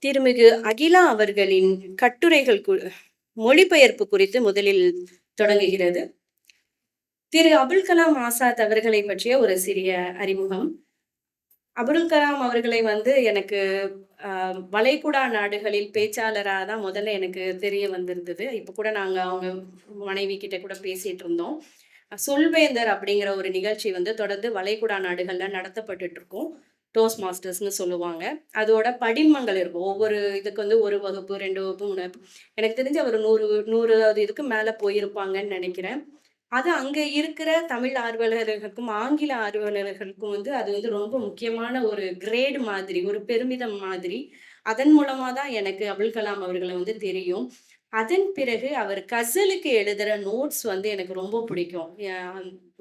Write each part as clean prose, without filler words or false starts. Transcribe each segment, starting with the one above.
திருமிகு அகிலா அவர்களின் கட்டுரைகள் மொழிபெயர்ப்பு குறித்து முதலில் தொடங்குகிறது. திரு அபுல் கலாம் ஆசாத் அவர்களை பற்றிய ஒரு சிறிய அறிமுகம். அபுல் கலாம் அவர்களை எனக்கு வளைகுடா நாடுகளில் பேச்சாளராக தான் முதல்ல எனக்கு தெரிய வந்திருந்தது. இப்போ கூட நாங்க அவங்க மனைவி கிட்ட கூட பேசிட்டு இருந்தோம். சொல்வேந்தர் அப்படிங்கிற ஒரு நிகழ்ச்சி தொடர்ந்து வளைகுடா நாடுகள்ல நடத்தப்பட்டுட்டு இருக்கும். டோஸ்ட் மாஸ்டர்ஸ்ன்னு சொல்லுவாங்க. அதோட படிமங்கள் இருக்கும். ஒவ்வொரு இதுக்கு 1 வகுப்பு, 2 வகுப்பு, 3 வகுப்பு. எனக்கு தெரிஞ்சு அவர் 100 இதுக்கு மேல போயிருப்பாங்கன்னு நெனைக்கிறேன். அது அங்க இருக்கிற தமிழ் ஆர்வலர்களுக்கும், ஆங்கில ஆர்வலர்களுக்கும் அது ரொம்ப முக்கியமான ஒரு கிரேட் மாதிரி, ஒரு பெருமிதம் மாதிரி. அதன் மூலமா தான் எனக்கு அபுல் கலாம் அவர்கள தெரியும். அதன் பிறகு அவர் கசலுக்கு எழுதுற நோட்ஸ் எனக்கு ரொம்ப பிடிக்கும்.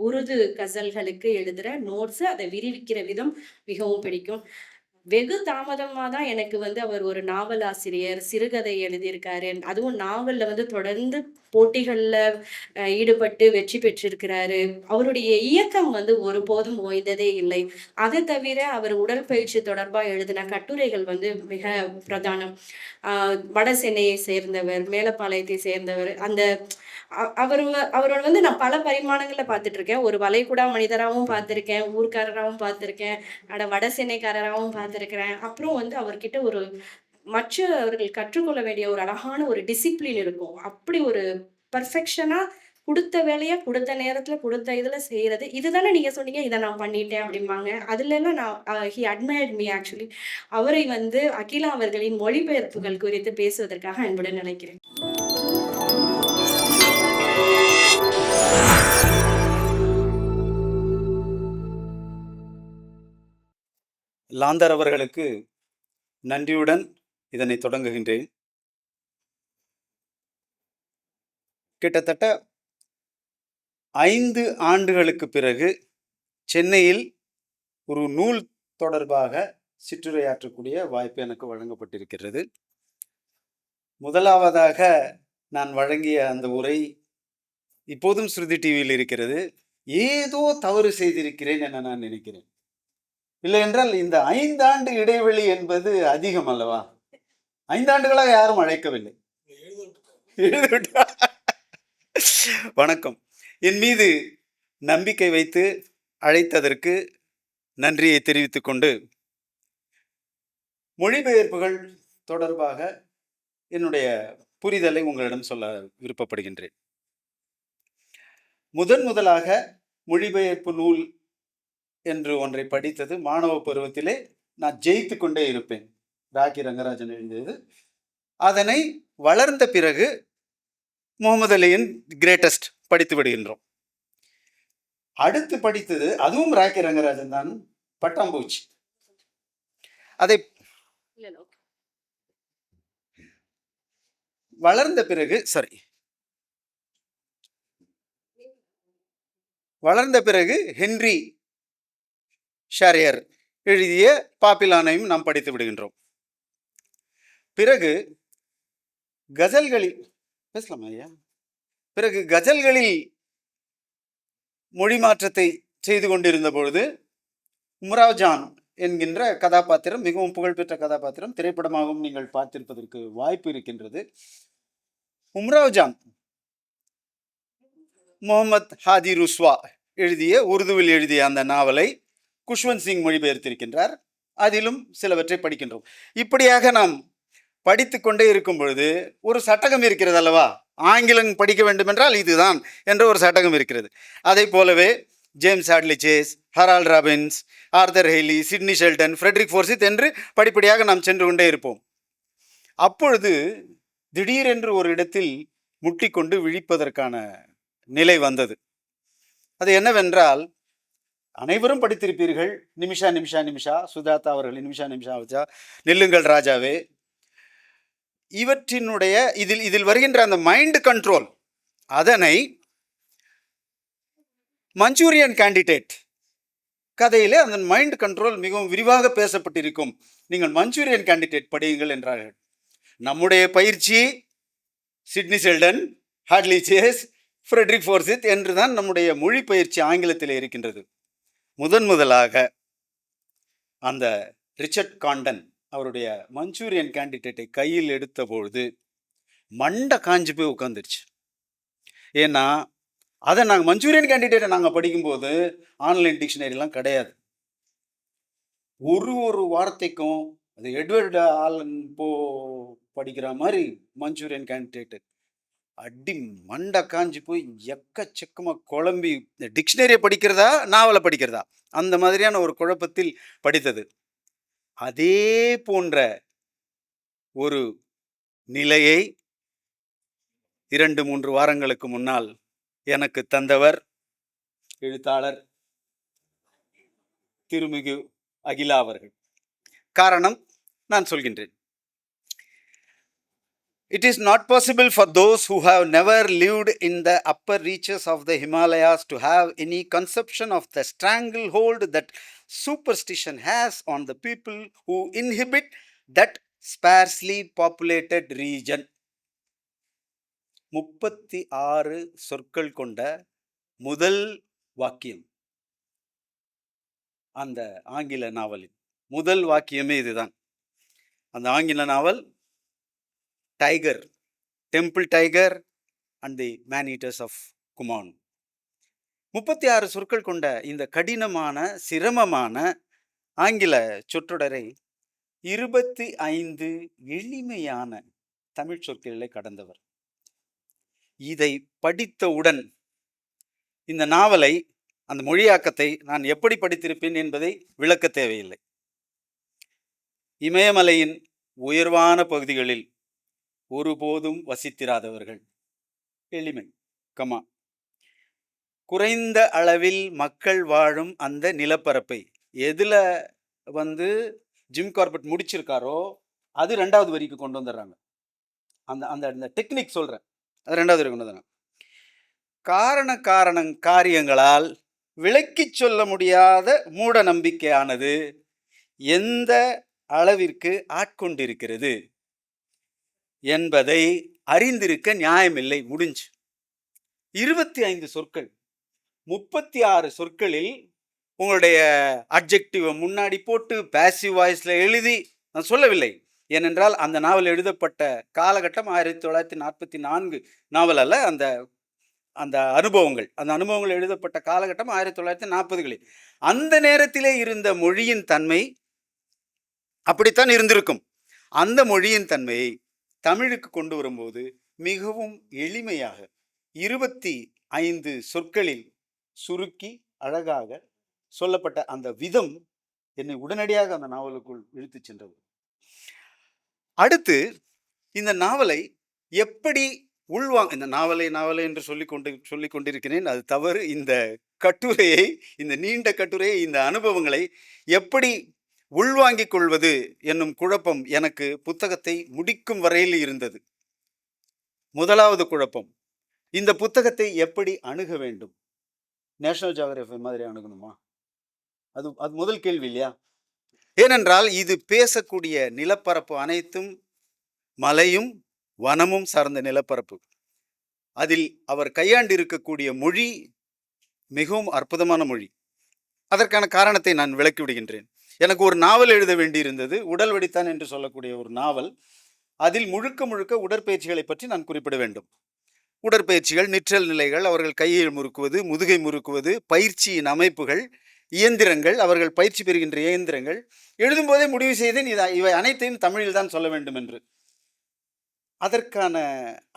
உருது கசல்களுக்கு எழுதுற நோட்ஸ், அத விரிவிக்கிற விதம் மிகவும் பிடிக்கும். வெகு தாமதமா தான் எனக்கு அவர் ஒரு நாவல் ஆசிரியர், சிறுகதை எழுதியிருக்காரு. அதுவும் நாவல்ல தொடர்ந்து போட்டிகள்ல ஈடுபட்டு வெற்றி பெற்றிருக்கிறாரு. அவருடைய இயக்கம் ஒருபோதும் ஓய்ந்ததே இல்லை. அதை தவிர அவர் உடற்பயிற்சி தொடர்பா எழுதின கட்டுரைகள் மிக பிரதானம். வட சென்னையை சேர்ந்தவர், மேலப்பாளையத்தை சேர்ந்தவர். அந்த அவரோட நான் பல பரிமாணங்கள்ல பார்த்துட்டு இருக்கேன். ஒரு வளைகுடா மனிதராவும் பார்த்திருக்கேன், ஊர்க்காரராவும் பார்த்திருக்கேன், வட சென்னைக்காரராவும் பார்த்திருக்கிறேன். அப்புறம் அவர்கிட்ட ஒரு மற்றவர்கள் கற்றுக்கொள்ள வேண்டிய ஒரு அழகான ஒரு டிசிப்ளின் இருக்கும். அப்படி ஒரு பெர்ஃபெக்ஷனா குடுத்த வேலைய குடுத்த நேரத்துல, குடுத்த இதுல செய்றது. இதுதானே நீங்க சொன்னீங்க, இத நான் பண்ணிட்டேன் அப்படிம்பாங்க. அதுலலாம் நான் ஹி அட்மையர்ட் மீ ஆக்சுவலி. அவரை அகிலா அவர்களின் மொழிபெயர்ப்புகள் குறித்து பேசுவதற்காக அன்புடன் அழைக்கிறேன். லாந்தர் அவர்களுக்கு நன்றியுடன் இதனை தொடங்குகின்றேன். கிட்டத்தட்ட 5 ஆண்டுகளுக்கு பிறகு சென்னையில் ஒரு நூல் தொடர்பாக சிற்றுரையாற்றக்கூடிய வாய்ப்பு எனக்கு வழங்கப்பட்டிருக்கிறது. முதலாவதாக நான் வழங்கிய அந்த உரை இப்போதும் ஸ்ருதி டிவியில் இருக்கிறது. ஏதோ தவறு செய்திருக்கிறேன் என நான் நினைக்கிறேன். இல்லை என்றால் இந்த 5 ஆண்டு இடைவெளி என்பது அதிகம் அல்லவா? 5 ஆண்டுகளாக யாரும் அழைக்கவில்லை. வணக்கம். என் மீது நம்பிக்கை வைத்து அழைத்ததற்கு நன்றியை தெரிவித்துக் கொண்டு, மொழிபெயர்ப்புகள் தொடர்பாக என்னுடைய புரிதலை உங்களிடம் சொல்ல விருப்பப்படுகின்றேன். முதலாக மொழிபெயர்ப்பு நூல் என்று ஒன்றை படித்தது மாணவ பருவத்திலே. நான் ஜெயித்து கொண்டே இருப்பேன். ராக்கி ரங்கராஜன் எழுதியது. அதனை வளர்ந்த பிறகு முகமது அலியின் கிரேட்டஸ்ட் படித்து விடுகின்றோம். அடுத்து படித்தது அதுவும் ராக்கி ரங்கராஜன் தான், பட்டாம்பூச்சி. அதை வளர்ந்த பிறகு ஹென்றி ஷாரியர் எழுதிய பாப்பிலானையும் நாம் படித்து விடுகின்றோம். பிறகு கசல்களில் பேசலாமா ஐயா? பிறகு கசல்களில் மொழி மாற்றத்தை செய்து கொண்டிருந்த பொழுது உம்ராவ் ஜான் என்கின்ற கதாபாத்திரம், மிகவும் புகழ்பெற்ற கதாபாத்திரம், திரைப்படமாகவும் நீங்கள் பார்த்திருப்பதற்கு வாய்ப்பு இருக்கின்றது. உம்ராவ் ஜான் முகமது ஹாதி ருஸ்வா எழுதிய, உருதுவில் எழுதிய அந்த நாவலை குஷ்வந்த் சிங் மொழிபெயர்த்திருக்கின்றார். அதிலும் சிலவற்றை படிக்கின்றோம். இப்படியாக நாம் படித்து கொண்டே இருக்கும் பொழுது ஒரு சட்டகம் இருக்கிறது அல்லவா? ஆங்கிலம் படிக்க வேண்டும் என்றால் இதுதான் என்ற ஒரு சட்டகம் இருக்கிறது. அதை போலவே James Hadley Chase, Harold Robbins, Arthur Hailey, Sidney Sheldon, Frederick Forsyth என்று படிப்படியாக நாம் சென்று கொண்டே இருப்போம். அப்பொழுது திடீரென்று ஒரு இடத்தில் முட்டிக்கொண்டு விழிப்பதற்கான நிலை வந்தது. அது என்னவென்றால், அனைவரும் படித்திருப்பீர்கள். நிமிஷா சுஜாதா அவர்களின் நிமிஷா நில்லுங்கள் ராஜாவே. இவற்றினுடைய இதில் வருகின்ற அந்த மைண்ட் கண்ட்ரோல், அதனை மஞ்சூரியன் கேண்டிடேட் கதையிலே அந்த மைண்ட் கண்ட்ரோல் மிகவும் விரிவாக பேசப்பட்டிருக்கும். நீங்கள் மஞ்சூரியன் கேண்டிடேட் படியுங்கள் என்றார்கள். நம்முடைய பயிற்சி Sidney Sheldon, Hadley Chase, Frederick Forsyth என்றுதான் நம்முடைய மொழி பயிற்சி ஆங்கிலத்தில் இருக்கின்றது. முதலாக அந்த ரிச்சர்ட் காண்டன் அவருடைய மஞ்சூரியன் கேண்டிடேட்டை கையில் எடுத்த பொழுது மண்டை காஞ்சு போய் உட்காந்துருச்சு. ஏன்னா அதை நாங்கள் மஞ்சூரியன் கேண்டிடேட்டை நாங்கள் படிக்கும்போது ஆன்லைன் டிக்ஷனரிலாம் கிடையாது. ஒரு வார்த்தைக்கும் அது எட்வர்ட் ஆலன் போ படிக்கிற மாதிரி மஞ்சூரியன் கேண்டிடேட்டு அடி மண்டை காஞ்சி போய் எக்கச்சக்கமாக குழம்பி டிக்ஷனரியை படிக்கிறதா நாவலை படிக்கிறதா அந்த மாதிரியான ஒரு குழப்பத்தில் படித்தது. அதே போன்ற ஒரு நிலையை 2-3 வாரங்களுக்கு முன்னால் எனக்கு தந்தவர் எழுத்தாளர் திருமிகு அகிலா அவர்கள். காரணம் நான் சொல்கின்றேன். It is not possible for those who have never lived in the upper reaches of the Himalayas to have any conception of the stranglehold that superstition has on the people who inhabit that sparsely populated region. 36 சொற்கள் கொண்ட முதல் வாக்கியம் அந்த ஆங்கில நாவலின் முதல் வாக்கியமே இதுதான். அந்த ஆங்கில நாவல் tiger, temple tiger and the man eaters of Kumaon. 36 சொற்கள் கொண்ட இந்த கடினமான சிரமமான ஆங்கில சொற்றொடரை 25 எளிமையான தமிழ் சொற்களிலே கடந்தவர். இதை படித்தவுடன் இந்த நாவலை, அந்த மொழியாக்கத்தை நான் எப்படி படித்திருப்பேன் என்பதை விளக்க தேவையில்லை. இமயமலையின் உயர்வான பகுதிகளில் ஒருபோதும் வசித்திராதவர்கள், எளிமை, கமா, குறைந்த அளவில் மக்கள் வாழும் அந்த நிலப்பரப்பை எதில் ஜிம் கார்பெட் முடிச்சிருக்காரோ அது 2வது வரிக்கு கொண்டு வந்துடுறாங்க. அந்த அந்த டெக்னிக் சொல்கிறேன், அது 2வது வரி கொண்டு வந்துடுறாங்க. காரியங்களால் விளக்கி சொல்ல முடியாத மூட நம்பிக்கையானது எந்த அளவிற்கு ஆட்கொண்டிருக்கிறது என்பதை அறிந்திருக்க நியாயமில்லை. முடிஞ்சு 25 சொற்கள், 36 சொற்களில் உங்களுடைய அட்ஜெக்டிவை முன்னாடி போட்டு பேசிவ் வாய்ஸில் எழுதி நான் சொல்லவில்லை. ஏனென்றால் அந்த நாவல் எழுதப்பட்ட காலகட்டம் 1944 நாவல் அல்ல. அந்த அனுபவங்கள் எழுதப்பட்ட காலகட்டம் 1940களில். அந்த நேரத்திலே இருந்த மொழியின் தன்மை அப்படித்தான் இருந்திருக்கும். அந்த மொழியின் தன்மையை தமிழுக்கு கொண்டு வரும்போது மிகவும் எளிமையாக 25 சொற்களில் சுருக்கி அழகாக சொல்லப்பட்ட அந்த விதம் என்னை உடனடியாக அந்த நாவலுக்குள் இழுத்துச் சென்றது. அடுத்து இந்த நாவலை எப்படி இந்த நாவலை என்று சொல்லிக் கொண்டிருக்கிறேன், அது தவறு. இந்த கட்டுரையை, இந்த நீண்ட கட்டுரையை, இந்த அனுபவங்களை எப்படி உள்வாங்கிக் கொள்வது என்னும் குழப்பம் எனக்கு புத்தகத்தை முடிக்கும் வரையில் இருந்தது. முதலாவது குழப்பம், இந்த புத்தகத்தை எப்படி அணுக வேண்டும்? நேஷனல் ஜியோகிராஃபி மாதிரி அணுகணுமா? அது முதல் கேள்வி இல்லையா? ஏனென்றால் இது பேசக்கூடிய நிலப்பரப்பு அனைத்தும் மலையும் வனமும் சார்ந்த நிலப்பரப்பு. அதில் அவர் கையாண்டு இருக்கக்கூடிய மொழி மிகவும் அற்புதமான மொழி. அதற்கான காரணத்தை நான் விளக்கி விடுகின்றேன். எனக்கு ஒரு நாவல் எழுத வேண்டியிருந்தது, உடல் வெடித்தான் என்று சொல்லக்கூடிய ஒரு நாவல். அதில் முழுக்க உடற்பயிற்சிகளை பற்றி நான் குறிப்பிட வேண்டும். உடற்பயிற்சிகள், நிற்றல் நிலைகள், அவர்கள் கையை முறுக்குவது, முதுகை முறுக்குவது, பயிற்சியின் அமைப்புகள், இயந்திரங்கள், அவர்கள் பயிற்சி பெறுகின்ற இயந்திரங்கள். எழுதும்போதே முடிவு செய்தேன் இவை அனைத்தையும் தமிழில் தான் சொல்ல வேண்டும் என்று. அதற்கான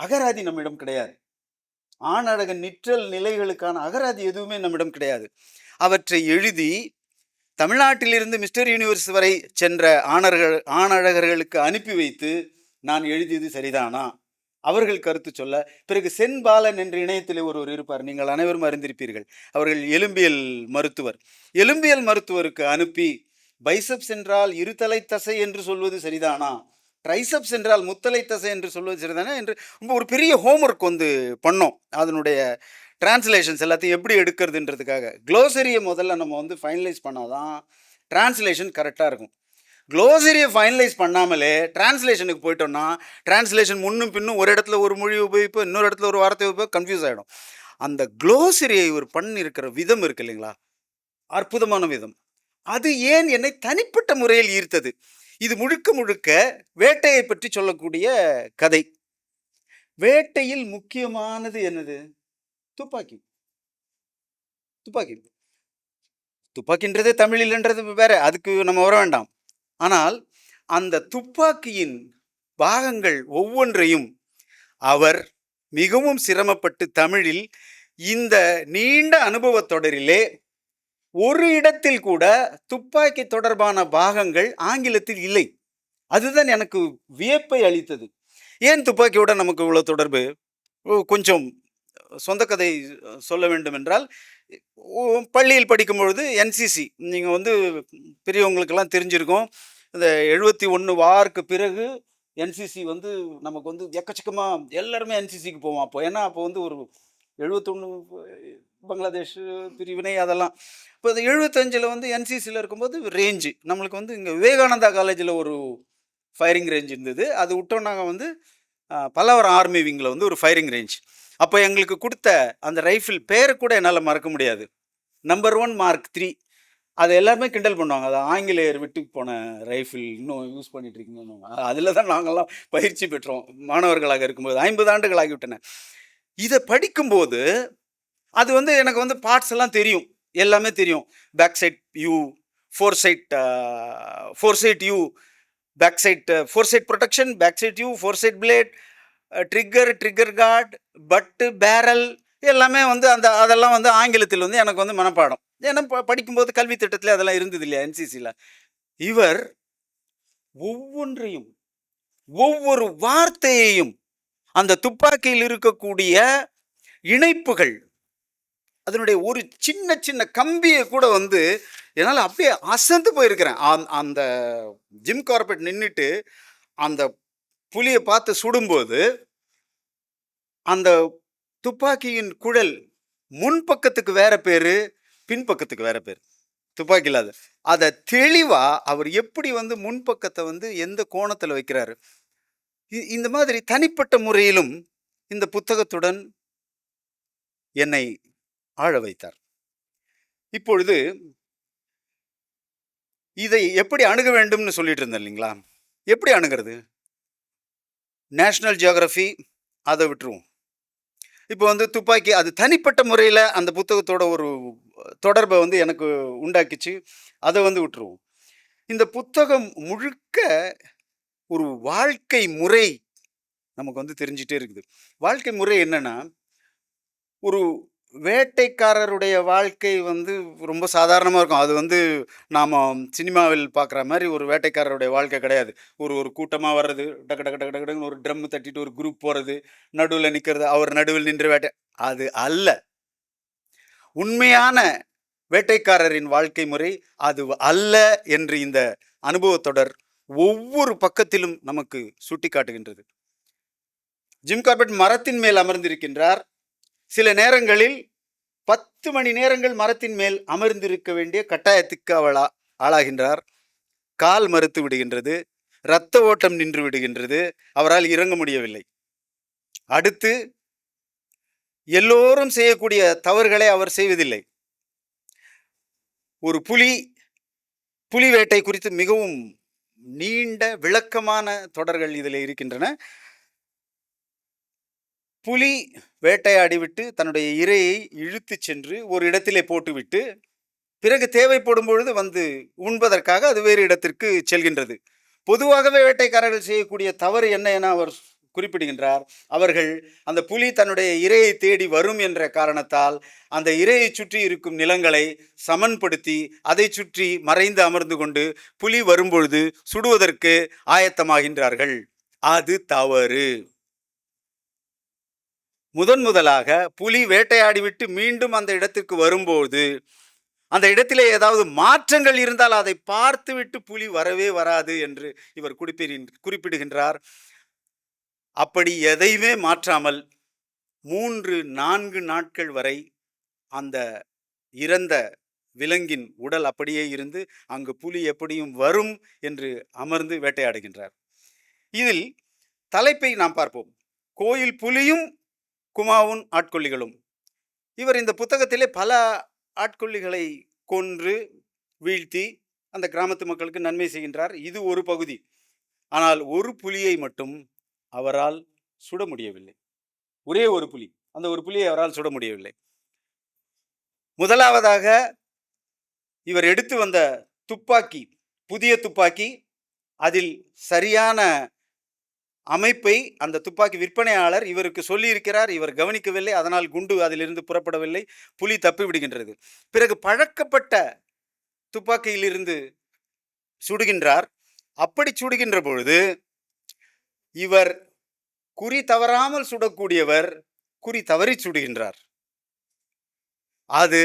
அகராதி நம்மிடம் கிடையாது. ஆணழக நிற்றல் நிலைகளுக்கான அகராதி எதுவுமே நம்மிடம் கிடையாது. அவற்றை எழுதி தமிழ்நாட்டிலிருந்து மிஸ்டர் யூனிவர்ஸ் வரை சென்ற ஆணழகர்களுக்கு அனுப்பி வைத்து நான் எழுதியது சரிதானா, அவர்கள் கருத்து சொல்ல. பிறகு சென்பாலன் என்ற இணையத்திலே ஒருவர் இருப்பார், நீங்கள் அனைவரும் அறிந்திருப்பீர்கள். அவர்கள் எலும்பியல் மருத்துவர். எலும்பியல் மருத்துவருக்கு அனுப்பி பைசப்ஸ் என்றால் இருதலை தசை என்று சொல்வது சரிதானா, ட்ரைசப்ஸ் என்றால் முத்தலை தசை என்று சொல்வது சரிதானா என்று ஒரு பெரிய ஹோம்ஒர்க் பண்ணோம். அதனுடைய டிரான்ஸ்லேஷன்ஸ் எல்லாத்தையும் எப்படி எடுக்கிறதுன்றதுக்காக க்ளோசரியை முதல்ல நம்ம ஃபைனலைஸ் பண்ணாதான் டிரான்ஸ்லேஷன் கரெக்டாக இருக்கும். க்ளோசரியை ஃபைனலைஸ் பண்ணாமலே டிரான்ஸ்லேஷனுக்கு போயிட்டோம்னா டிரான்ஸ்லேஷன் முன்னும் பின்னும் ஒரு இடத்துல ஒரு மொழி உபயோகிப்போம், இன்னொரு இடத்துல ஒரு வார்த்தை உபயோகிப்போம், கன்ஃபியூஸ் ஆகிடும். அந்த க்ளோசரியை இவர் பண்ணியிருக்கிற விதம் இருக்கு இல்லைங்களா, அற்புதமான விதம். அது ஏன் என்னை தனிப்பட்ட முறையில் ஈர்த்தது. இது முழுக்க முழுக்க வேட்டையை பற்றி சொல்லக்கூடிய கதை. வேட்டையில் முக்கியமானது என்னது? துப்பாக்கி. துப்பாக்கி. துப்பாக்கின்றது தமிழில்ன்றது வேற. அதுக்கு நம்ம வர வேண்டாம். ஆனால் அந்த துப்பாக்கியின் பாகங்கள் ஒவ்வொன்றையும் அவர் மிகவும் சிரமப்பட்டு தமிழில் இந்த நீண்ட அனுபவத் தொடரிலே ஒரு இடத்தில் கூட துப்பாக்கி தொடர்பான பாகங்கள் ஆங்கிலத்தில் இல்லை. அதுதான் எனக்கு வியப்பை அளித்தது. ஏன் துப்பாக்கியோட நமக்கு இவ்வளவு தொடர்பு? கொஞ்சம் சொந்த கதை சொல்ல வேண்டுமென்றால், பள்ளியில் படிக்கும்பொழுது என்சிசி நீங்க வந்து பெரியவங்களுக்கெல்லாம் தெரிஞ்சிருக்கும். இந்த 71 வார்க்கு பிறகு என்சிசி வந்து நமக்கு வந்து எக்கச்சக்கமா எல்லாருமே என்சிசிக்கு போவோம் அப்போ. ஏன்னா, அப்போ வந்து ஒரு 71 பங்களாதேஷ் பிரிவினை அதெல்லாம். இப்போ இந்த 75ல வந்து என்சிசில இருக்கும்போது ரேஞ்சு. நம்மளுக்கு வந்து இங்க விவேகானந்தா காலேஜ்ல ஒரு ஃபயரிங் ரேஞ்ச் இருந்தது. அது விட்டோம் நாங்க வந்து பல்லாவரம் ஆர்மி விங்ல வந்து ஒரு ஃபயரிங் ரேஞ்ச். அப்போ எங்களுக்கு குடுத்த அந்த ரைஃபிள் பேர கூட என்னால மறக்க முடியாது. Number 1 mark 3. அத எல்லாருமே கிண்டல் பண்ணுவாங்க. அது ஆங்கிலேயர் விட்டு போன ரைஃபிள் இன்னும் யூஸ் பண்ணிட்டு இருக்கீங்கன்னுவாங்க. அதில தான் நாங்கலாம் பயிற்சி பெற்றோம். மாணவர்களாக இருக்கும்போது 50 ஆண்டுகள் ஆகிவிட்டன. இத படிக்கும்போது அது வந்து எனக்கு வந்து பார்ட்ஸ் எல்லாம் தெரியும். எல்லாமே தெரியும். Back sight U, fore sight U, back sight fore sight protection, back sight U, fore sight blade, trigger guard, butt, barrel எல்லாமே வந்து அதெல்லாம் வந்து ஆங்கிலத்தில் வந்து எனக்கு வந்து மனப்பாடம். ஏன்னா படிக்கும்போது கல்வி திட்டத்திலே அதெல்லாம் இருந்தது இல்லையா என்சிசில. இவர் ஒவ்வொன்றையும், ஒவ்வொரு வார்த்தையையும், அந்த துப்பாக்கியில் இருக்கக்கூடிய இணைப்புகள், அதனுடைய ஒரு சின்ன சின்ன கம்பியை கூட வந்து என்னால் அப்படியே அசந்து போயிருக்கிறேன். அந்த ஜிம் கார்பெட் நின்றுட்டு அந்த புலியை பார்த்து சுடும்போது அந்த துப்பாக்கியின் குழல் முன்பக்கத்துக்கு வேற பேரு, பின்பக்கத்துக்கு வேற பேரு. துப்பாக்கி இல்லாத அதை தெளிவா அவர் எப்படி வந்து முன்பக்கத்தை வந்து எந்த கோணத்துல வைக்கிறாரு. இந்த மாதிரி தனிப்பட்ட முறையிலும் இந்த புத்தகத்துடன் என்னை ஆழ வைத்தார். இப்பொழுது இதை எப்படி அணுக வேண்டும்னு சொல்லிட்டு இருந்தேன் இல்லைங்களா? எப்படி அணுகிறது? நேஷனல் ஜியோகிராஃபி அதை விட்டுருவோம். இப்போ வந்து துப்பாக்கி அது தனிப்பட்ட முறையில் அந்த புத்தகத்தோட ஒரு தொடர்பை வந்து எனக்கு உண்டாக்கிச்சு. அதை வந்து விட்டுருவோம். இந்த புத்தகம் முழுக்க ஒரு வாழ்க்கை முறை நமக்கு வந்து தெரிஞ்சிட்டே இருக்குது. வாழ்க்கை முறை என்னன்னா, ஒரு வேட்டைக்காரருடைய வாழ்க்கை வந்து ரொம்ப சாதாரணமாக இருக்கும். அது வந்து நாம் சினிமாவில் பார்க்குற மாதிரி ஒரு வேட்டைக்காரருடைய வாழ்க்கை கிடையாது. ஒரு கூட்டமாக வர்றது, டக்கு டக்கு டக்கு டக்குன்னு ஒரு ட்ரம் தட்டிட்டு ஒரு குரூப் போகிறது, நடுவில் நிற்கிறது, அவர் நடுவில் நின்று வேட்டை, அது அல்ல. உண்மையான வேட்டைக்காரரின் வாழ்க்கை முறை அது அல்ல என்று இந்த அனுபவத்தொடர் ஒவ்வொரு பக்கத்திலும் நமக்கு சுட்டி காட்டுகின்றது. ஜிம் கார்பெட் மரத்தின் மேல் அமர்ந்திருக்கின்றார். சில நேரங்களில் 10 மணி நேரங்கள் மரத்தின் மேல் அமர்ந்திருக்க வேண்டிய கட்டாயத்துக்கு ஆளாகின்றார். கால் மறுத்து விடுகின்றது, இரத்த ஓட்டம் நின்று விடுகின்றது, அவரால் இறங்க முடியவில்லை. அடுத்து எல்லோரும் செய்யக்கூடிய தவறுகளை அவர் செய்வதில்லை. ஒரு புலி வேட்டை குறித்து மிகவும் நீண்ட விளக்கமான தொடர்கள் இதில் இருக்கின்றன. புலி வேட்டையாடிவிட்டு தன்னுடைய இரையை இழுத்து சென்று ஒரு இடத்திலே போட்டுவிட்டு பிறகு தேவைப்படும் பொழுது வந்து உண்பதற்காக அது வேறு இடத்திற்கு செல்கின்றது. பொதுவாகவே வேட்டைக்காரர்கள் செய்யக்கூடிய தவறு என்ன என அவர் குறிப்பிடுகின்றார். அவர்கள் அந்த புலி தன்னுடைய இரையை தேடி வரும் என்ற காரணத்தால் அந்த இரையை சுற்றி இருக்கும் நிலங்களை சமன்படுத்தி அதை சுற்றி மறைந்து அமர்ந்து கொண்டு புலி வரும்பொழுது சுடுவதற்கு ஆயத்தமாகின்றார்கள். அது தவறு. முதலாக புலி வேட்டையாடிவிட்டு மீண்டும் அந்த இடத்திற்கு வரும்போது அந்த இடத்திலே ஏதாவது மாற்றங்கள் இருந்தால் அதை பார்த்துவிட்டு புலி வரவே வராது என்று இவர் குறிப்பிடுகின்றார். அப்படி எதையுமே மாற்றாமல் 3-4 நாட்கள் வரை அந்த இறந்த விலங்கின் உடல் அப்படியே இருந்து அங்கு புலி எப்படியும் வரும் என்று அமர்ந்து வேட்டையாடுகின்றார். இதில் தலைப்பை நாம் பார்ப்போம். கோயில் புலியும் குமாவுன் ஆட்கொல்லிகளும். இவர் இந்த புத்தகத்திலே பல ஆட்கொல்லிகளை கொன்று வீழ்த்தி அந்த கிராமத்து மக்களுக்கு நன்மை செய்கின்றார். இது ஒரு பகுதி. ஆனால் ஒரு புலியை மட்டும் அவரால் சுட முடியவில்லை. ஒரே ஒரு புலி. அந்த ஒரு புலியை அவரால் சுட முடியவில்லை. முதலாவதாக இவர் எடுத்து வந்த துப்பாக்கி, புதிய துப்பாக்கி, அதில் சரியான அமைப்பை அந்த துப்பாக்கி விற்பனையாளர் இவருக்கு சொல்லியிருக்கிறார். இவர் கவனிக்கவில்லை. அதனால் குண்டு அதிலிருந்து புறப்படவில்லை. புலி தப்பி விடுகின்றது. பிறகு பழக்கப்பட்ட துப்பாக்கியிலிருந்து சுடுகின்றார். அப்படி சுடுகின்ற பொழுது இவர் குறி தவறாமல் சுடக்கூடியவர் குறி தவறி சுடுகின்றார். அது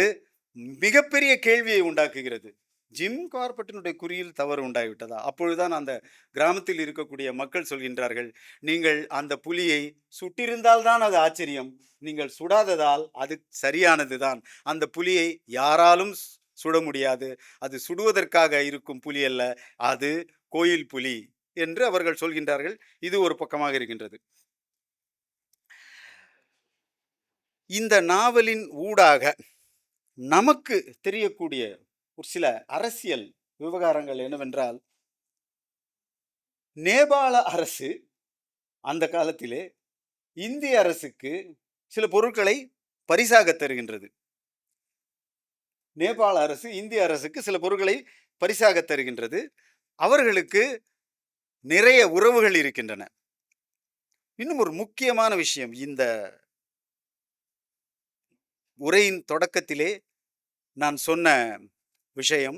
மிகப்பெரிய கேள்வியை உண்டாக்குகிறது. ஜிம் கார்பெட்டினுடைய குறியில் தவறு உண்டாகிவிட்டதா? அப்பொழுதுதான் அந்த கிராமத்தில் இருக்கக்கூடிய மக்கள் சொல்கின்றார்கள், நீங்கள் அந்த புலியை சுட்டிருந்தால் தான் அது ஆச்சரியம், நீங்கள் சுடாததால் அது சரியானதுதான். அந்த புலியை யாராலும் சுட முடியாது. அது சுடுவதற்காக இருக்கும் புலி அல்ல, அது கோயில் புலி என்று அவர்கள் சொல்கின்றார்கள். இது ஒரு பக்கமாக இருக்கின்றது. இந்த நாவலின் ஊடாக நமக்கு தெரியக்கூடிய ஒரு சில அரசியல் விவகாரங்கள் என்னவென்றால், நேபாள அரசு அந்த காலத்திலே இந்திய அரசுக்கு சில பொருட்களை பரிசாக தருகின்றது. நேபாள அரசு இந்திய அரசுக்கு சில பொருட்களை பரிசாக தருகின்றது. அவர்களுக்கு நிறைய உறவுகள் இருக்கின்றன. இன்னும் ஒரு முக்கியமான விஷயம், இந்த உரையின் தொடக்கத்திலே நான் சொன்ன விஷயம்,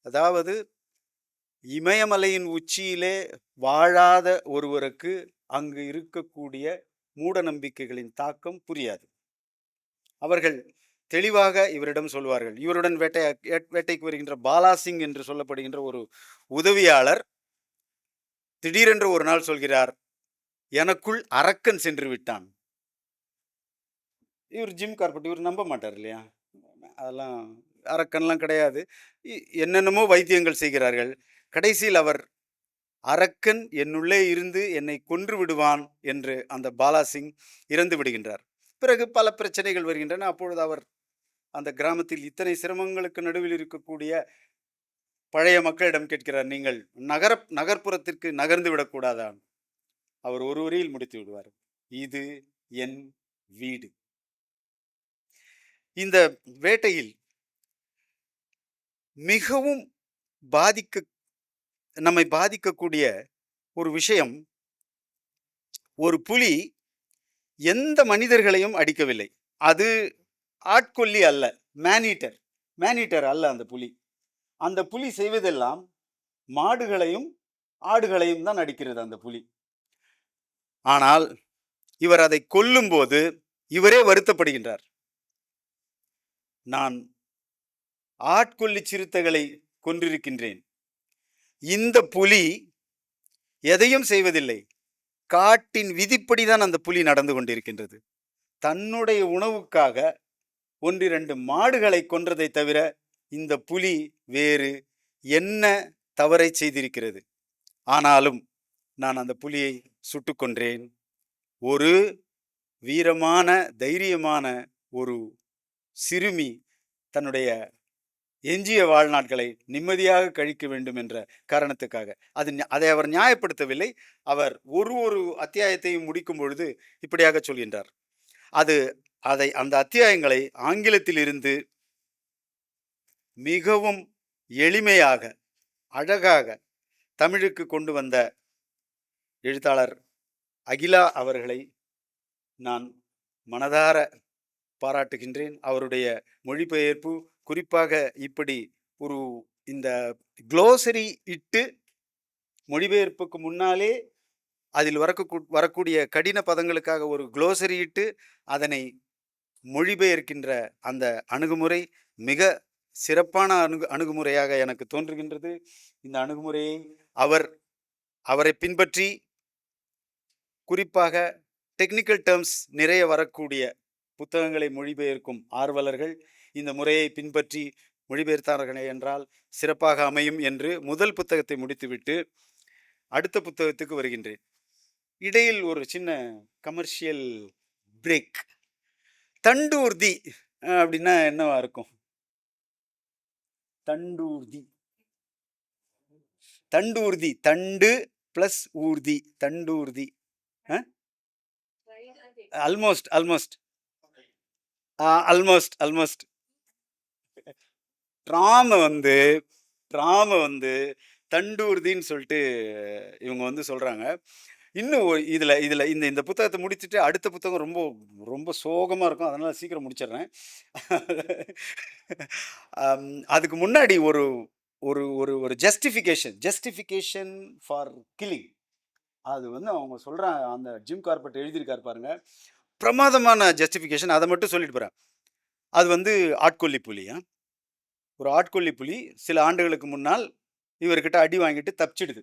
அதாவது இமயமலையின் உச்சியிலே வாழாத ஒருவருக்கு அங்கு இருக்கக்கூடிய மூட நம்பிக்கைகளின் தாக்கம் புரியாது. அவர்கள் தெளிவாக இவரிடம் சொல்வார்கள். இவருடன் வேட்டைக்கு வருகின்ற பாலாசிங் என்று சொல்லப்படுகின்ற ஒரு உதவியாளர் திடீரென்று ஒரு நாள் சொல்கிறார், எனக்குள் அரக்கன் சென்று விட்டான். இவர் ஜிம் கார்பெட், இவர் நம்ப மாட்டார் இல்லையா? அதெல்லாம் அரக்கன்லாம் கிடையாது. என்னென்னமோ வைத்தியங்கள் செய்கிறார்கள். கடைசியில் அவர் அரக்கன் என்னுள்ளே இருந்து என்னை கொன்று விடுவான் என்று அந்த பாலாசிங் இறந்து விடுகின்றார். பிறகு பல பிரச்சனைகள் வருகின்றன. அப்பொழுது அவர் அந்த கிராமத்தில் இத்தனை சிரமங்களுக்கு நடுவில் இருக்கக்கூடிய பழைய மக்களிடம் கேட்கிறார், நீங்கள் நகர்ப்புறத்திற்கு நகர்ந்து விடக்கூடாதா? அவர் ஒரு வரியில் முடித்து விடுவார், இது என் வீடு. இந்த வேட்டையில் மிகவும் நம்மை பாதிக்கக்கூடிய ஒரு விஷயம், ஒரு புலி எந்த மனிதர்களையும் அடிக்கவில்லை. அது ஆட்கொல்லி அல்ல, மேனீட்டர் அல்ல அந்த புலி. அந்த புலி செய்வதெல்லாம் மாடுகளையும் ஆடுகளையும் தான் அடிக்கிறது அந்த புலி. ஆனால் இவர் அதை கொல்லும்போது இவரே வருத்தப்படுகின்றார், நான் ஆட்கொல்லி சிறுத்தைகளை கொன்றிருக்கின்றேன், இந்த புலி எதையும் செய்வதில்லை, காட்டின் விதிப்படிதான் அந்த புலி நடந்து கொண்டிருக்கின்றது. தன்னுடைய உணவுக்காக ஒன்றிரண்டு மாடுகளை கொன்றதை தவிர இந்த புலி வேறு என்ன தவறை செய்திருக்கிறது? ஆனாலும் நான் அந்த புலியை சுட்டு கொன்றேன். ஒரு வீரமான தைரியமான ஒரு சிறுமி தன்னுடைய எஞ்சிய வாழ்நாட்களை நிம்மதியாக கழிக்க வேண்டும் என்ற காரணத்துக்காக. அதை அவர் நியாயப்படுத்தவில்லை. அவர் ஒரு அத்தியாயத்தையும் முடிக்கும் பொழுது இப்படியாக சொல்கின்றார். அந்த அத்தியாயங்களை ஆங்கிலத்தில் இருந்து மிகவும் எளிமையாக அழகாக தமிழுக்கு கொண்டு வந்த எழுத்தாளர் அகிலா அவர்களை நான் மனதார பாராட்டுகின்றேன். அவருடைய மொழிபெயர்ப்பு, குறிப்பாக இப்படி இந்த குளோசரி இட்டு மொழிபெயர்ப்புக்கு முன்னாலே அதில் வரக்கூடிய கடின பதங்களுக்காக ஒரு குளோசரி இட்டு அதனை மொழிபெயர்க்கின்ற அந்த அணுகுமுறை மிக சிறப்பான அணுகுமுறையாக எனக்கு தோன்றுகின்றது. இந்த அணுகுமுறையை அவரை பின்பற்றி, குறிப்பாக டெக்னிக்கல் டேர்ம்ஸ் நிறைய வரக்கூடிய புத்தகங்களை மொழிபெயர்க்கும் ஆர்வலர்கள் இந்த முறையை பின்பற்றி மொழிபெயர்த்தார்களே என்றால் சிறப்பாக அமையும் என்று முதல் புத்தகத்தை முடித்துவிட்டு அடுத்த புத்தகத்துக்கு வருகின்றேன். இடையில் ஒரு சின்ன கமர்ஷியல் பிரேக். தண்டூர்தி அப்படின்னா என்னவா இருக்கும்? தண்டூர்தி தண்டூர்தி, தண்டு பிளஸ் ஊர்தி, தண்டூர்தி. Almost almost almost almost. Tram வந்து தண்டூர்தின்னு சொல்லிட்டு இவங்க வந்து சொல்றாங்க. இன்னும் இதுல இதுல இந்த இந்த புத்தகத்தை முடிச்சுட்டு அடுத்த புத்தகம் ரொம்ப ரொம்ப சோகமா இருக்கும், அதனால சீக்கிரம் முடிச்சிடுறேன். அதுக்கு முன்னாடி ஒரு ஒரு ஒரு ஒரு ஜஸ்டிஃபிகேஷன் ஃபார் கில்லிங். அது வந்து அவங்க சொல்றாங்க, அந்த ஜிம் கார்பெட் எழுதியிருக்காரு பாருங்க, பிரமாதமான ஜஸ்டிஃபிகேஷன். அதை மட்டும் சொல்லிட்டு போறேன். அது வந்து ஆட்கொல்லி புலியா, ஒரு ஆட்கொல்லி புலி சில ஆண்டுகளுக்கு முன்னால் இவர்கிட்ட அடி வாங்கிட்டு தப்பிச்சிடுது,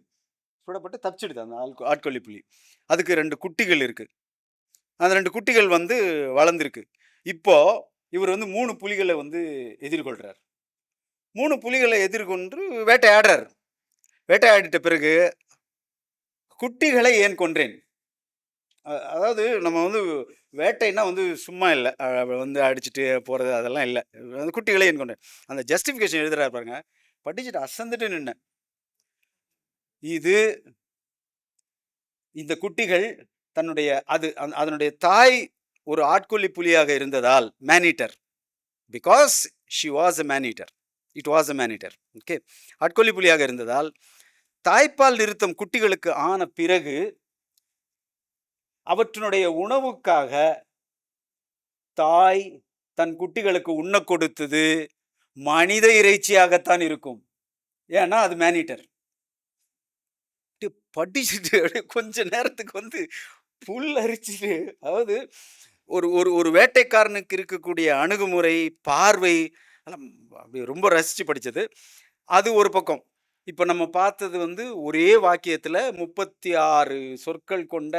சுடப்பட்டு தப்பிச்சிடுது அந்த ஆட்கொல்லி புலி. அதுக்கு 2 குட்டிகள் இருக்கு. அந்த 2 குட்டிகள் வந்து வளர்ந்துருக்கு. இப்போ இவர் வந்து 3 புலிகளை வந்து எதிர்கொள்றார். 3 புலிகளை எதிர்கொண்டு வேட்டையாடுறார். வேட்டையாடிட்ட பிறகு குட்டிகளை ஏன் கொன்றேன்? அதாவது நம்ம வந்து வேட்டைன்னா வந்து சும்மா இல்லை, வந்து அடிச்சுட்டு போகிறது அதெல்லாம் இல்லை. அந்த குட்டிகளை ஏன் கொண்டேன், அந்த ஜஸ்டிஃபிகேஷன் எழுதுறாரு பாருங்க, படிச்சுட்டு அசந்துட்டு நின்னேன். இது இந்த குட்டிகள் தன்னுடைய அதனுடைய தாய் ஒரு ஆட்கொல்லி புலியாக இருந்ததால், maneater, because she was a maneater, it was a maneater, okay, ஆட்கொல்லி புலியாக இருந்ததால் தாய்ப்பால் நிறுத்தம் குட்டிகளுக்கு ஆன பிறகு அவற்றினுடைய உணவுக்காக தாய் தன் குட்டிகளுக்கு உண்ண கொடுத்தது மனித இறைச்சியாகத்தான் இருக்கும். ஏன்னா அது மேனீட்டர். படிச்சுட்டு கொஞ்ச நேரத்துக்கு வந்து புல் அரிச்சுட்டு, அதாவது ஒரு ஒரு ஒரு வேட்டைக்காரனுக்கு இருக்கக்கூடிய அணுகுமுறை, பார்வை எல்லாம் அப்படியே ரொம்ப ரசித்து படித்தது. அது ஒரு பக்கம். இப்போ நம்ம பார்த்தது வந்து ஒரே வாக்கியத்தில் 36 சொற்கள் கொண்ட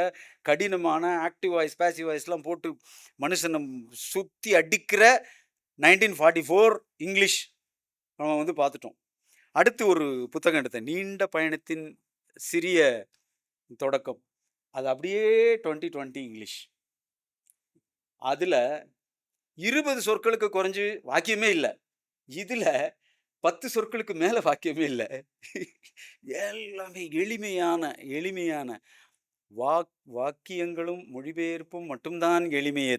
கடினமான ஆக்டிவ் வாய்ஸ், பேசிவ் வாய்ஸ்லாம் போட்டு மனுஷனை சுற்றி அடிக்கிற 1944 இங்கிலீஷ் நம்ம வந்து பார்த்துட்டோம். அடுத்து ஒரு புத்தகம் எடுத்தேன், நீண்ட பயணத்தின் சிறிய தொடக்கம். அது அப்படியே 2020 இங்கிலீஷ். அதில் 20 சொற்களுக்கு குறைஞ்சு வாக்கியமே இல்லை. இதில் 10 சொற்களுக்கு மேலே வாக்கியமே இல்லை. எல்லாமே எளிமையான வாக்கியங்களும் மொழிபெயர்ப்பும் மட்டும்தான் எளிமையே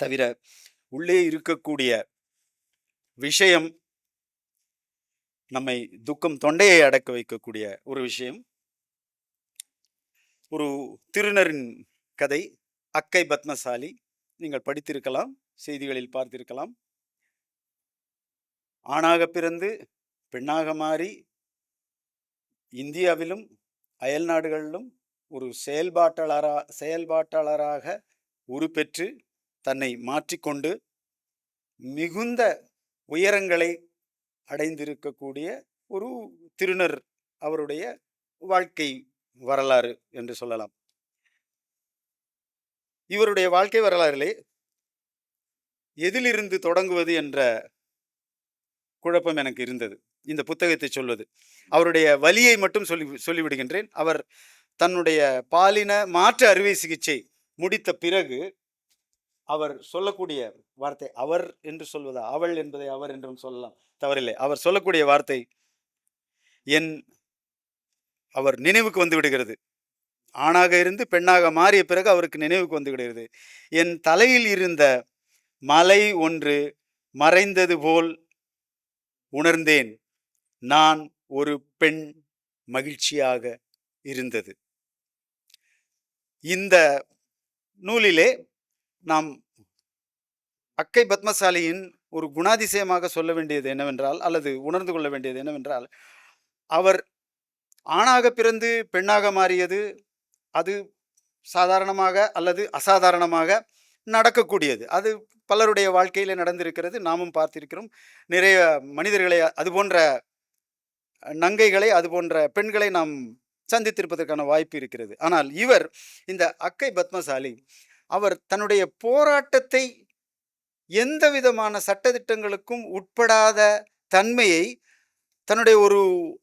தவிர உள்ளே இருக்கக்கூடிய விஷயம் நம்மை துக்கம் தொண்டையை அடக்க வைக்கக்கூடிய ஒரு விஷயம். ஒரு திருநரின் கதை, அக்கை பத்மசாலி, நீங்கள் படித்திருக்கலாம், செய்திகளில் பார்த்திருக்கலாம். ஆணாக பிறந்து பெண்ணாக மாறி இந்தியாவிலும் அயல் நாடுகளிலும் ஒரு செயல்பாட்டாளராக உருப்பெற்று தன்னை மாற்றிக்கொண்டு மிகுந்த உயரங்களை அடைந்திருக்கக்கூடிய ஒரு திருநர், அவருடைய வாழ்க்கை வரலாறு என்று சொல்லலாம். இவருடைய வாழ்க்கை வரலாறிலே எதிலிருந்து தொடங்குவது என்ற குழப்பம் எனக்கு இருந்தது இந்த புத்தகத்தை சொல்வது. அவருடைய வலியை மட்டும் சொல்லிவிடுகின்றேன். அவர் தன்னுடைய பாலின மாற்று அறுவை சிகிச்சை முடித்த பிறகு அவர் சொல்லக்கூடிய வார்த்தை, அவர் என்று சொல்வதா, அவள் என்பதை அவர் என்றும் சொல்லலாம், தவறில்லை. அவர் சொல்லக்கூடிய வார்த்தை அவர் நினைவுக்கு வந்து விடுகிறது. ஆணாக இருந்து பெண்ணாக மாறிய பிறகு அவருக்கு நினைவுக்கு வந்து விடுகிறது, என் தலையில் இருந்த மலை ஒன்று மறைந்தது போல் உணர்ந்தேன், நான் ஒரு பெண் மகிழ்ச்சியாக இருந்தது. இந்த நூலிலே நாம் அக்கை பத்மசாலியின் ஒரு குணாதிசயமாக சொல்ல வேண்டியது என்னவென்றால், அல்லது உணர்ந்து கொள்ள வேண்டியது என்னவென்றால், அவர் ஆணாக பிறந்து பெண்ணாக மாறியது அது சாதாரணமாக அல்லது அசாதாரணமாக நடக்கக்கூடியது. அது பலருடைய வாழ்க்கையில் நடந்திருக்கிறது, நாமும் பார்த்திருக்கிறோம். நிறைய மனிதர்களை, அது போன்ற நங்கைகளை, அது போன்ற பெண்களை நாம் சந்தித்திருப்பதற்கான வாய்ப்பு இருக்கிறது. ஆனால் இவர், இந்த அக்கை பத்மசாலி, அவர் தன்னுடைய போராட்டத்தை எந்த விதமான சட்டதிட்டங்களுக்கும் உட்படாத தன்மையை தன்னுடைய ஒரு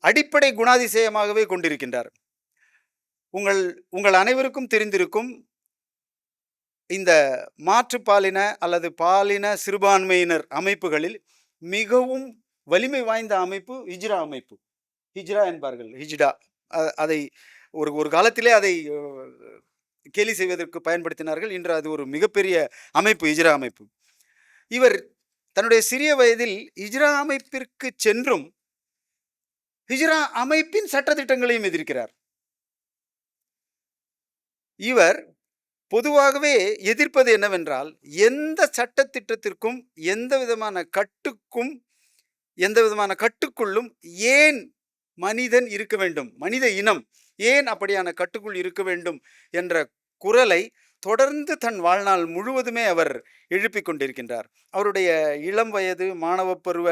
அடிப்படை குணாதிசயமாகவே கொண்டிருக்கின்றார். உங்கள் அனைவருக்கும் தெரிந்திருக்கும், இந்த மாற்றுப்பாலின அல்லது பாலின சிறுபான்மையினர் அமைப்புகளில் மிகவும் வலிமை வாய்ந்த அமைப்பு இஜ்ரா அமைப்பு. ஹிஜ்ரா என்பார்கள், ஹிஜ்டா. அதை ஒரு ஒரு காலத்திலே அதை கேலி செய்வதற்கு பயன்படுத்தினார்கள். இன்று அது ஒரு மிகப்பெரிய அமைப்பு, ஹிஜ்ரா அமைப்பு. இவர் தன்னுடைய சிறிய வயதில் ஹிஜ்ரா அமைப்பிற்கு சென்றும் ஹிஜ்ரா அமைப்பின் சட்டதிட்டங்களையும் எதிர்க்கிறார். இவர் பொதுவாகவே எதிர்ப்பது என்னவென்றால், எந்த சட்டத்திட்டத்திற்கும், எந்த விதமான கட்டுக்குள்ளும் ஏன் மனிதன் இருக்க வேண்டும், மனித இனம் ஏன் அப்படியான கட்டுக்குள் இருக்க வேண்டும் என்ற குரலை தொடர்ந்து தன் வாழ்நாள் முழுவதுமே அவர் எழுப்பிக் கொண்டிருக்கின்றார். அவருடைய இளம் வயது மாணவ பருவ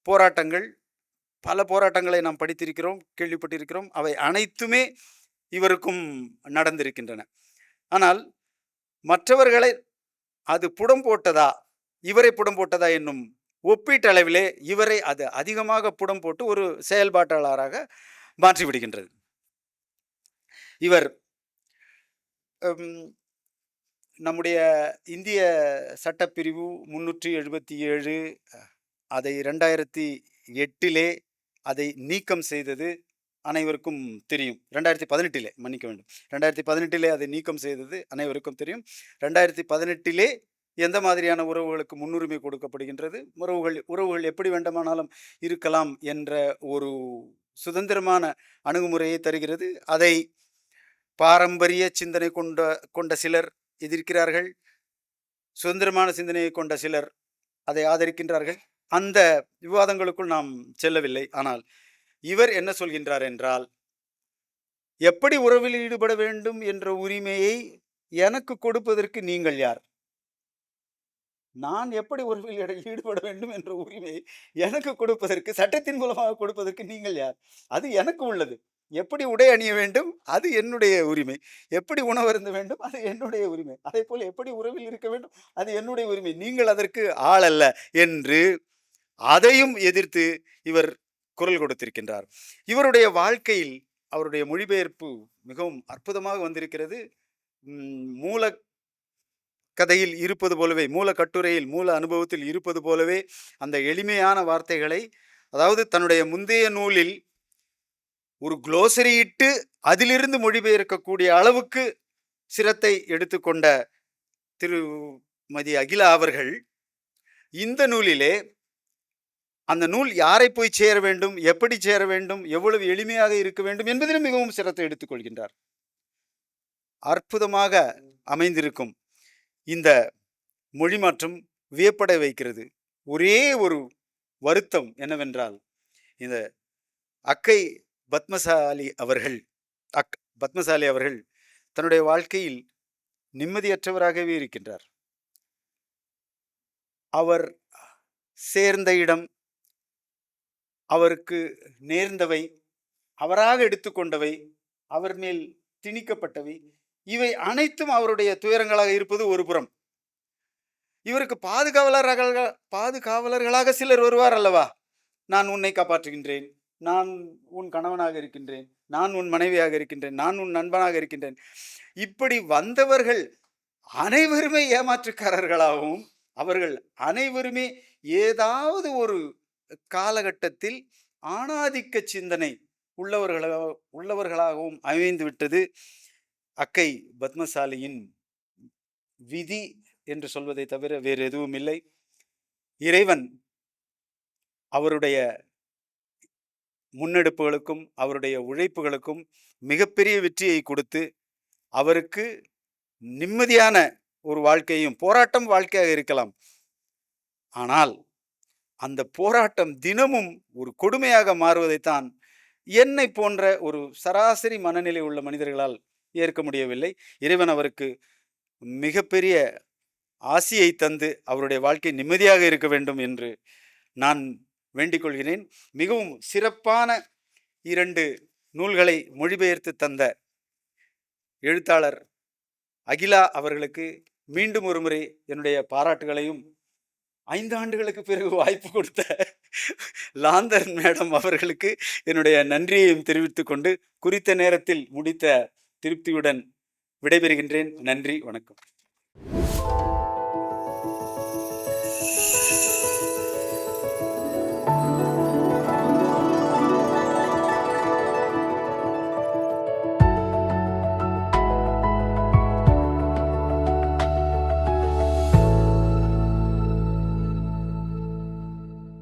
போராட்டங்கள், பல போராட்டங்களை நாம் படித்திருக்கிறோம், கேள்விப்பட்டிருக்கிறோம். அவை அனைத்துமே இவருக்கும் நடந்திருக்கின்றன. ஆனால் மற்றவர்களை அது புடம் போட்டதா, இவரை புடம் போட்டதா என்னும் ஒப்பீட்டளவிலே இவரை அது அதிகமாக புடம் போட்டு ஒரு செயல்பாட்டாளராக மாற்றிவிடுகின்றது. இவர் நம்முடைய இந்திய சட்டப்பிரிவு 377 அதை 2008 அதை நீக்கம் செய்தது அனைவருக்கும் தெரியும். 2018 மன்னிக்க வேண்டும். 2018 அதை நீக்கம் செய்தது அனைவருக்கும் தெரியும். 2018 எந்த மாதிரியான உறவுகளுக்கு முன்னுரிமை கொடுக்கப்படுகின்றது, உறவுகள் எப்படி வேண்டுமானாலும் இருக்கலாம் என்ற ஒரு சுதந்திரமான அணுகுமுறையை தருகிறது. அதை பாரம்பரிய சிந்தனை கொண்ட சிலர் எதிர்க்கிறார்கள், சுதந்திரமான சிந்தனையை கொண்ட சிலர் அதை ஆதரிக்கின்றார்கள். அந்த விவாதங்களுக்குள் நாம் செல்லவில்லை. ஆனால் இவர் என்ன சொல்கின்றார் என்றால், எப்படி உறவில் ஈடுபட வேண்டும் என்ற உரிமையை எனக்கு கொடுப்பதற்கு நீங்கள் யார்? நான் எப்படி உறவில் ஈடுபட வேண்டும் என்ற உரிமையை எனக்கு கொடுப்பதற்கு, சட்டத்தின் மூலமாக கொடுப்பதற்கு நீங்கள் யார்? அது எனக்கு உள்ளது. எப்படி உடை அணிய வேண்டும், அது என்னுடைய உரிமை. எப்படி உணவருந்த வேண்டும், அது என்னுடைய உரிமை. அதே போல் எப்படி உறவில் இருக்க வேண்டும், அது என்னுடைய உரிமை. நீங்கள் அதற்கு ஆள் அல்ல என்று அதையும் எதிர்த்து இவர் குரல் கொடுத்திருக்கின்றார். இவருடைய வாழ்க்கையில் அவருடைய மொழிபெயர்ப்பு மிகவும் அற்புதமாக வந்திருக்கிறது. மூல கதையில் இருப்பது போலவே, மூல கட்டுரையில், மூல அனுபவத்தில் இருப்பது போலவே அந்த எளிமையான வார்த்தைகளை, அதாவது தன்னுடைய முந்தைய நூலில் ஒரு குளோசரி இட்டு அதிலிருந்து மொழிபெயர்க்கக்கூடிய அளவுக்கு சிரத்தை எடுத்துக்கொண்ட திருமதி அகிலா அவர்கள் இந்த நூலிலே அந்த நூல் யாரை போய் சேர வேண்டும், எப்படி சேர வேண்டும், எவ்வளவு எளிமையாக இருக்க வேண்டும் என்பதிலும் மிகவும் சிரத்தை எடுத்துக்கொள்கின்றார். அற்புதமாக அமைந்திருக்கும் இந்த மொழி மாற்றம் வியப்பட வைக்கிறது. ஒரே ஒரு வருத்தம் என்னவென்றால், இந்த அக்கை பத்மசாலி அவர்கள் தன்னுடைய வாழ்க்கையில் நிம்மதியற்றவராகவே இருக்கின்றார். அவர் சேர்ந்த இடம், அவருக்கு நேர்ந்தவை, அவராக எடுத்துக்கொண்டவை, அவர் மேல் திணிக்கப்பட்டவை, இவை அனைத்தும் அவருடைய துயரங்களாக இருப்பது ஒரு புறம். இவருக்கு பாதுகாவலர்களாக சிலர் வருவார் அல்லவா? நான் உன்னை காப்பாற்றுகின்றேன், நான் உன் கணவனாக இருக்கின்றேன், நான் உன் மனைவியாக இருக்கின்றேன், நான் உன் நண்பனாக இருக்கின்றேன். இப்படி வந்தவர்கள் அனைவருமே ஏமாற்றுக்காரர்களாகவும், அவர்கள் அனைவருமே ஏதாவது ஒரு காலகட்டத்தில் ஆணாதிக்க சிந்தனை உள்ளவர்களாகவும் அமைந்து விட்டது அக்கை பத்மசாலியின் விதி என்று சொல்வதை தவிர வேறு எதுவும் இல்லை. இறைவன் அவருடைய முன்னெடுப்புகளுக்கும் அவருடைய உழைப்புகளுக்கும் மிகப்பெரிய வெற்றியை கொடுத்து அவருக்கு நிம்மதியான ஒரு வாழ்க்கையும், போராட்டம் வாழ்க்கையாக இருக்கலாம், ஆனால் அந்த போராட்டம் தினமும் ஒரு கொடுமையாக மாறுவதைத்தான் என்னை போன்ற ஒரு சராசரி மனநிலை உள்ள மனிதர்களால் ஏற்க முடியவில்லை. இறைவன் அவருக்கு மிகப்பெரிய ஆசியை தந்து அவருடைய வாழ்க்கை நிம்மதியாக இருக்க வேண்டும் என்று நான் வேண்டிக் கொள்கிறேன். மிகவும் சிறப்பான 2 நூல்களை மொழிபெயர்த்து தந்த எழுத்தாளர் அகிலா அவர்களுக்கு மீண்டும் ஒரு முறை என்னுடைய பாராட்டுகளையும், 5 ஆண்டுகளுக்கு பிறகு வாய்ப்பு கொடுத்த லாந்தர் மேடம் அவர்களுக்கு என்னுடைய நன்றியையும் தெரிவித்துக் கொண்டு குறித்த நேரத்தில் முடித்த திருப்தியுடன் விடைபெறுகின்றேன். நன்றி, வணக்கம்.